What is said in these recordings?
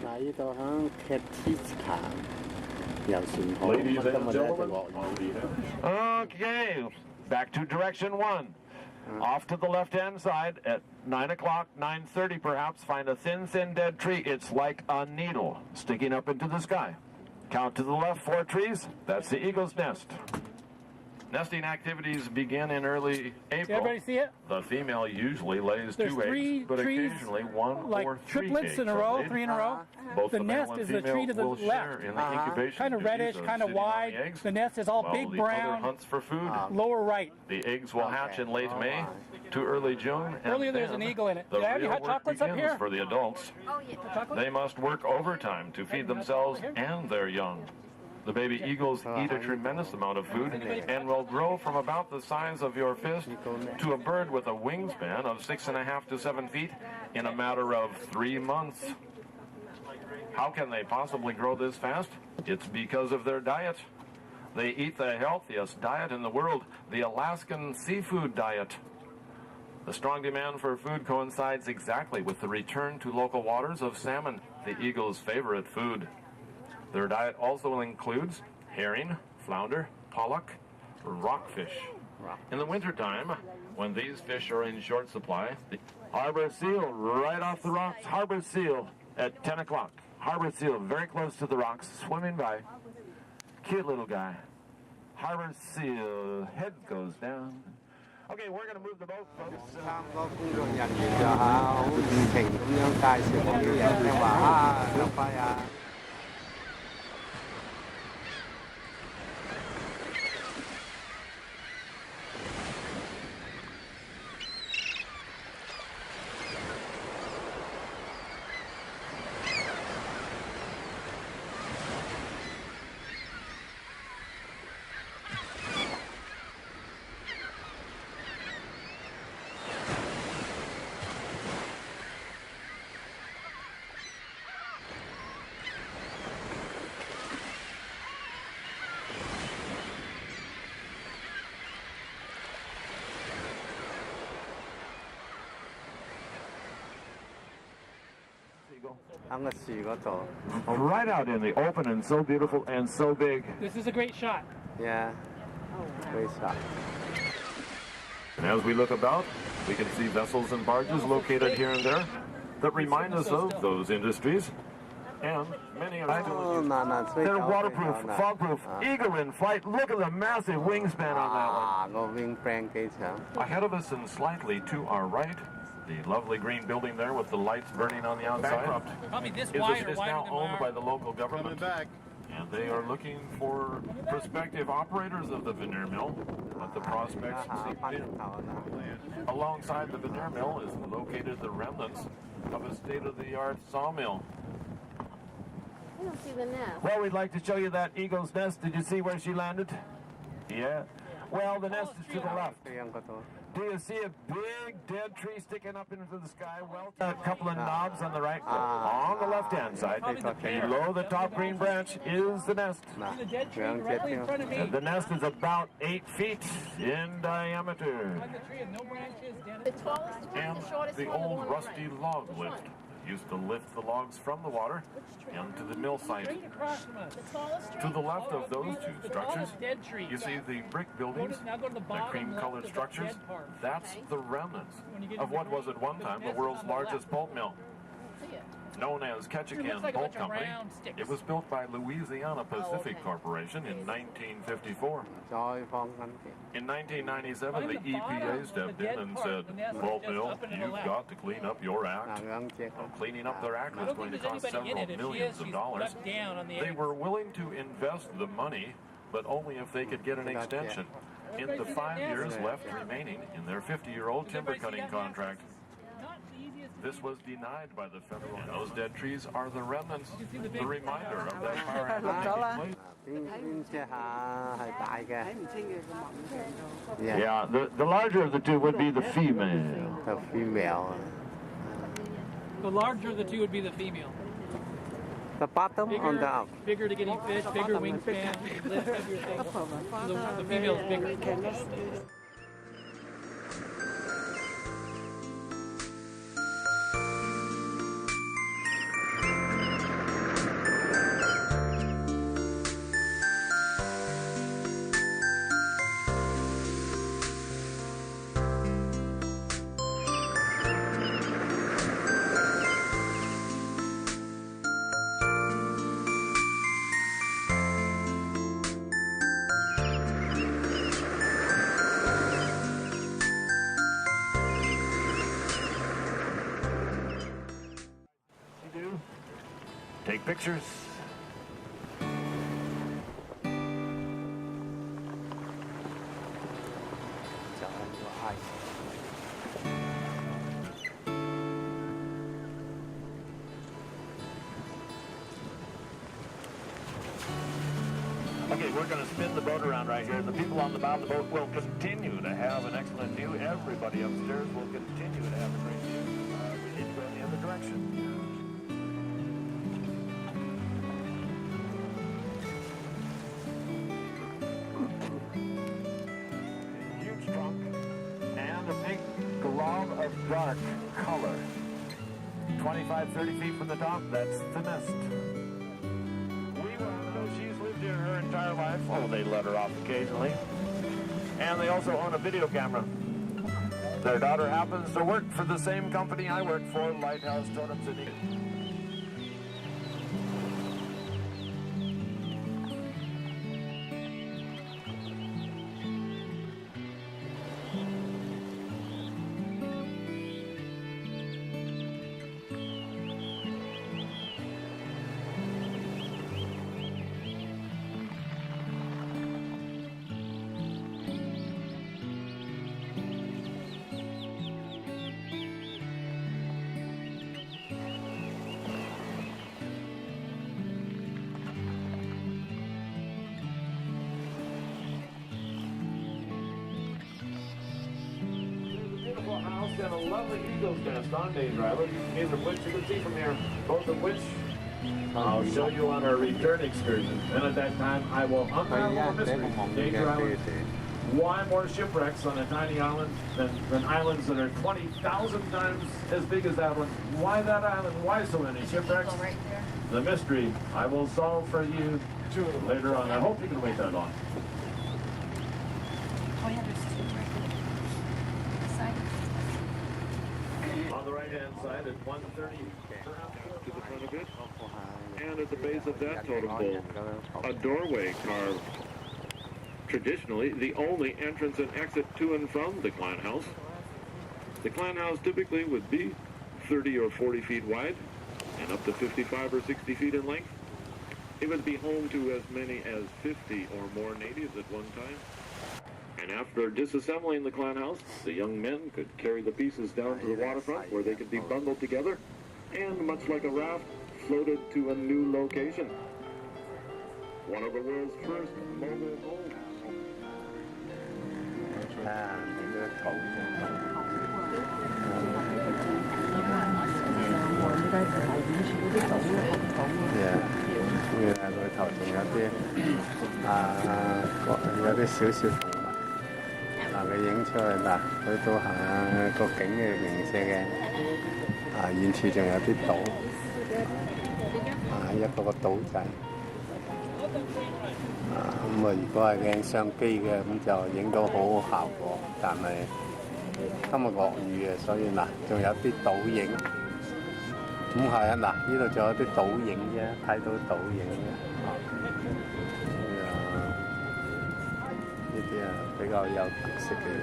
Ladies and gentlemen. Okay, back to direction 1. Off to the left-hand side at 9 o'clock, 9:30 perhaps, find a thin dead tree. It's like a needle sticking up into the sky. Count to the left 4 trees. That's the eagle's nest. Nesting activities begin in early April. Everybody see it? The female usually lays There's 2 three eggs, but trees, occasionally 1 like or 3 triplets eggs in a are row, laid. 3 in a row. Both The the male nest and is the female tree to the will share left. in the incubation Kind of duties reddish, of kind of sitting on wide. the eggs, The nest is all while big the brown. other hunts for food. Lower right. The eggs will hatch in late May to early June. And Earlier there's an eagle in it. The Did I have real your hot work chocolates up begins here? for the adults. Oh, yeah. Chocolate? They must work overtime to feed themselves and their young. The baby eagles eat a tremendous amount of food and will grow from about the size of your fist to a bird with a wingspan of 6.5 to 7 feet in a matter of 3 months. How can they possibly grow this fast? It's because of their diet. They eat the healthiest diet in the world, the Alaskan seafood diet. The strong demand for food coincides exactly with the return to local waters of salmon, the eagle's favorite food. Their diet also includes herring, flounder, pollock, rockfish. In the wintertime, when these fish are in short supply, the harbor seal right off the rocks, harbor seal at 10 o'clock. Harbor seal very close to the rocks, swimming by. Cute little guy. Harbor seal, head goes down. Okay, we're going to move the boat, folks. Right out in the open and so beautiful and so big. This is a great shot. Yeah, great shot. And as we look about, we can see vessels and barges located here and there that remind us of those industries. And many are still in use. They're waterproof, fog-proof, eagle in flight. Look at the massive wingspan on that one. Ahead of us and slightly to our right, the lovely green building there with the lights burning on the outside Probably this is wide or now wider than owned by the local government. And they are looking for prospective operators of the veneer mill at the prospects seem big. Alongside the veneer mill is located the remnants of a state-of-the-art sawmill. I don't see the nest. Well, we'd like to show you that eagle's nest. Did you see where she landed? Yeah. Well, the nest is to the left. Do you see a big dead tree sticking up into the sky? Well, a couple of knobs on the right, on the left-hand side. Below the top green branch is the nest. The dead tree directly in front of me. The nest is about 8 feet in diameter. The tree has no branches, dead. The tallest one, And the shortest the one, or the old one on the rusty right? log Which lift one? used to lift the logs from the water into the mill site. Straight across from us. The tallest tree? To the left of those two The structures, tallest dead tree. you see the brick buildings, Now go to the the bottom cream-colored left of the structures. dead part. That's Okay. the remnants When you get of to what the was at one green, time the the world's nest is on the largest left. pulp mill. See it. Known as It Ketchikan looks like a Pulp bunch of Company. round sticks. It was built by Louisiana Pacific okay. Corporation in 1954. Joy Phong Ngân. In 1997, the Right at the bottom EPA of stepped the in dead and part, said, the nest is "Pulp just mill, up and to the you've left." got to clean up your act." Ngân check. Well, cleaning up their act I was don't going think to there's cost anybody in several it. If she millions is, of she's dollars. left down on the They egg. were willing to invest the money, but only if they could get an extension. In the 5 years left remaining in their 50-year-old timber cutting contract, Not the easiest. this was denied by the federal. And those dead trees are the remnants, the reminder of that fire taking place. Phim chia hai đại kìa. Yeah, the larger of the two would be the female. The female. The larger of the two would be the female. The bottom on the up. Bigger to getting fish, bigger wingspan, lift heavier things. The female's bigger. do? Take pictures. Chào anh của ai? Okay, we're going to spin the boat around right here. The people on the bow of the boat will continue to have an excellent view. Everybody upstairs will continue to have a great view. We need to go in the other direction. Huge trunk and a big glob of dark color. 25, 30 feet from the top, that's the nest. She's lived here her entire life. Oh, they let her off occasionally. And they also own a video camera. Their daughter happens to work for the same company I work for, Lighthouse Totems in Eden. House and a lovely eagle's nest on Danger Island. Here's a which you can see from here, both of which I'll show you on our return excursion. And at that time, I will unravel the mystery of Danger Island. Why more shipwrecks on a tiny island than islands that are 20,000 times as big as that one? Why that island? Why so many shipwrecks? Right there. The mystery I will solve for you later on. I hope you can wait that long. Oh, yeah, there's two right there. Side. On the right-hand side at 130 to the front of it, and at the base of that totem pole, a doorway carved. Traditionally, the only entrance and exit to and from the clan house. The clan house typically would be 30 or 40 feet wide and up to 55 or 60 feet in length. It would be home to as many as 50 or more natives at one time. And after disassembling the clan house, the young men could carry the pieces down to the waterfront where they could be bundled together and, much like a raft, floated to a new location. One of the world's first mobile homes. Như là người thầu仲有啲有啲少少動物，佢影出嚟嗱，佢到下個景嘅名色嘅，遠處仲有啲島，一個個島仔，咁如果係鏡相機嘅咁就影到好好效果，但係今日落雨嘅，所以嗱仲有啲倒影。咁係啊，嗱，呢度仲有啲倒影啫，睇到倒影嘅。呢啲比較有特色嘅嘢。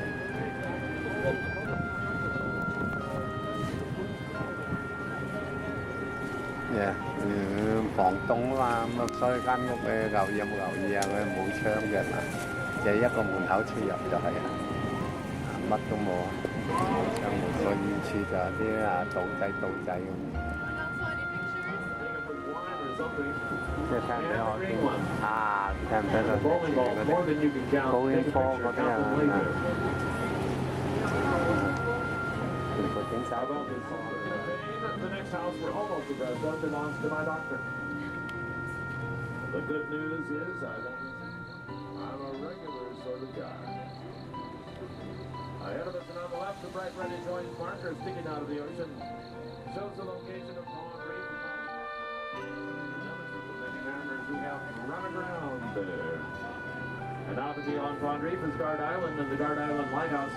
防凍啊嘛，咁所以間屋嘅有冇留意啊？佢冇窗嘅嗱，就係一個門口出入就係啦，乜都冇啊，冇窗冇所以遠處就有啲島仔咁。即係睇唔睇我見睇唔睇到嗰啲保險科嗰啲全部整晒。The next house we're almost addressed that belongs to my doctor. The good news is I'm a regular sort of guy. Ahead of us and on the left, the bright red joint marker sticking out of the ocean shows the location of Pond Reef. Many mariners who have run aground there. And out beyond Pond Reef is Guard Island and the Guard Island Lighthouse.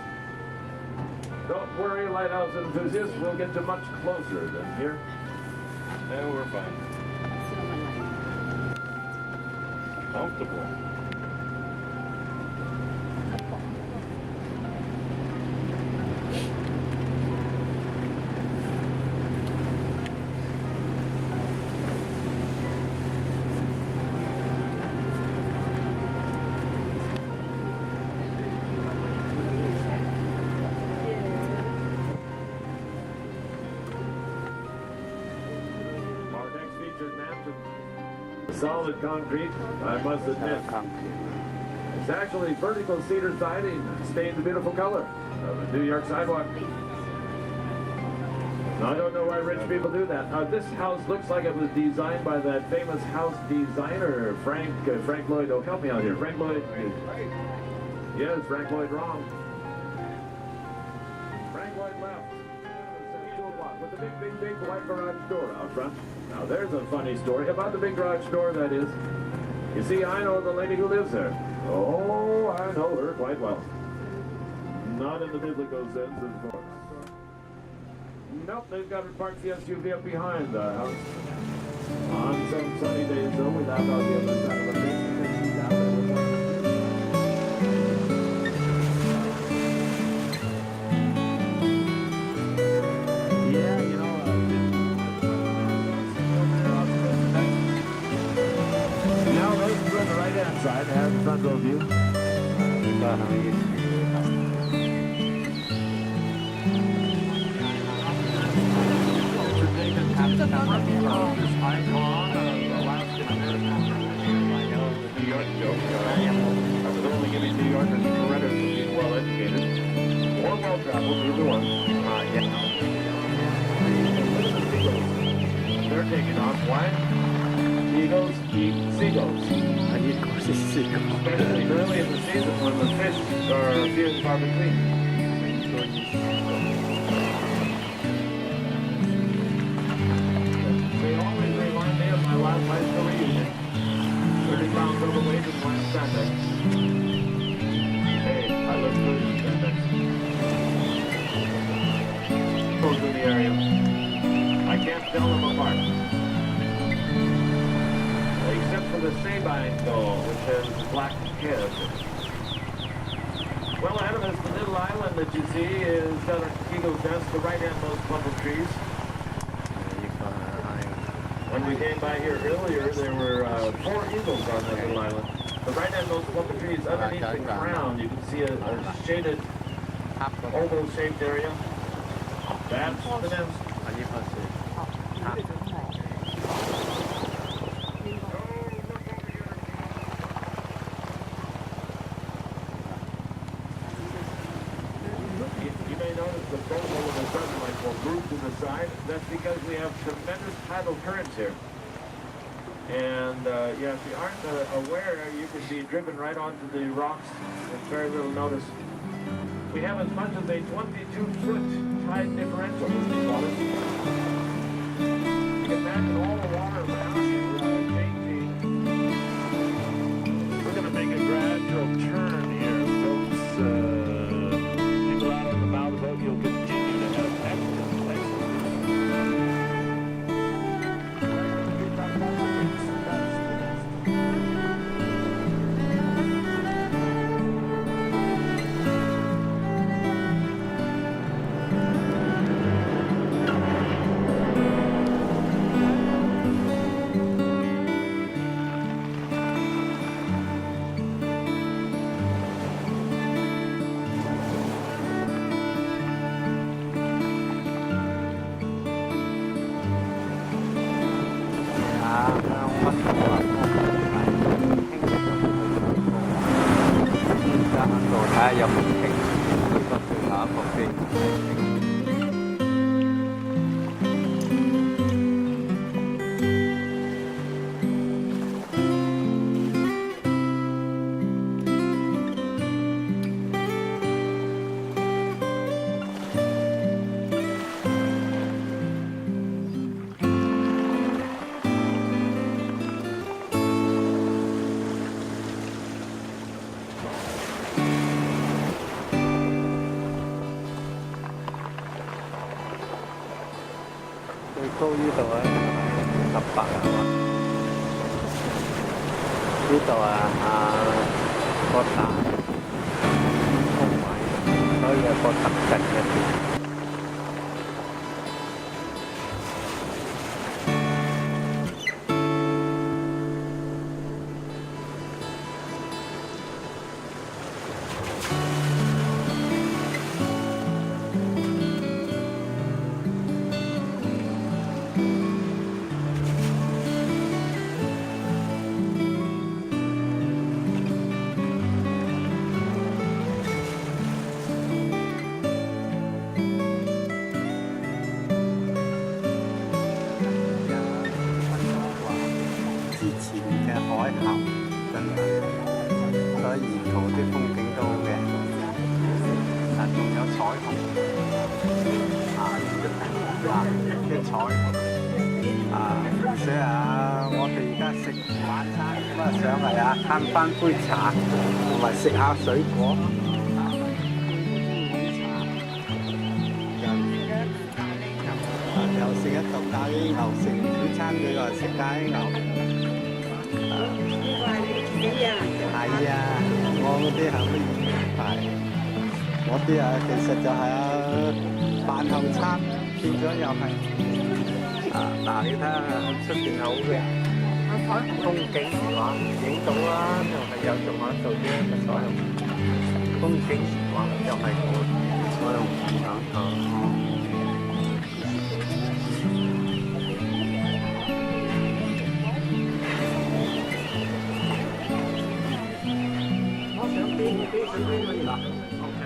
Don't worry, lighthouse enthusiasts, we'll get you much closer than here. And we're fine. Comfortable. solid concrete, I must admit. It's actually vertical cedar siding stained the beautiful color of the New York sidewalk. Now, I don't know why rich people do that. This house looks like it was designed by that famous house designer, Frank Lloyd. Oh, help me out here. Frank Lloyd. Yes, Frank Lloyd wrong. Frank Lloyd left. 2 o'clock with the big white garage door out front. Now, there's a funny story about the big garage door, that is. You see, I know the lady who lives there. Oh, I know her quite well. Not in the biblical sense, of course. Nope, they've got her parked the SUV up behind the house. On some sunny days, though, we laugh out the other side of the fence and she's out there with her. Yeah, you know, now those are on the right-hand side, have the front row view. This icon of Alaskan American, I know the New York joke. I was only giving New Yorkers credit for being well educated or well traveled, either one. They're taking off. Why? Eagles eat seagulls. And eagles eat seagulls. Especially early in the season when the fish are few and far between. Last high school reunion. 30 pounds overweight and one spandex. Hey, I look good in spandex. Goes in the area. I can't tell them apart. Except for the Sabine gull, which has black head. Well, ahead of us, the little island that you see is got an eagle's nest, the right-handmost clump of trees. When we came by here earlier, there were 4 eagles on that little island. The right-handmost clump of trees underneath the crown, you can see a shaded, oval-shaped area. That's the nest. You may notice the boat all of a sudden like grouped to the side. That's because we have tremendous tidal currents here. And yeah, if you aren't aware, you can be driven right onto the rocks with very little notice. We have as much as a 22-foot tide differential in these waters. You can imagine all the water around you changing. We're going to make a gradual turn here, folks. People out on the bow of the boat, you'll continue to have excellent places. Cô với tụi tập bạc với tụi có tả không phải tới có tập cảnh 之前嘅海峽，真係，所以沿途啲風景都好嘅。啊，仲有彩虹，啲彩虹，所以我哋而家食晚餐咁上嚟攤翻杯茶，同埋食下水果。又食一嚿咖喱牛，食完早餐佢話食咖喱牛。係啊，我嗰啲係乜係？我啲其實就係飯後餐，變咗又係嗱，你睇下出邊好嘅風景如畫，影到啦，就係有仲喺度啫，個彩虹風景如畫，就係我用我想飛水飛去嗱，OK。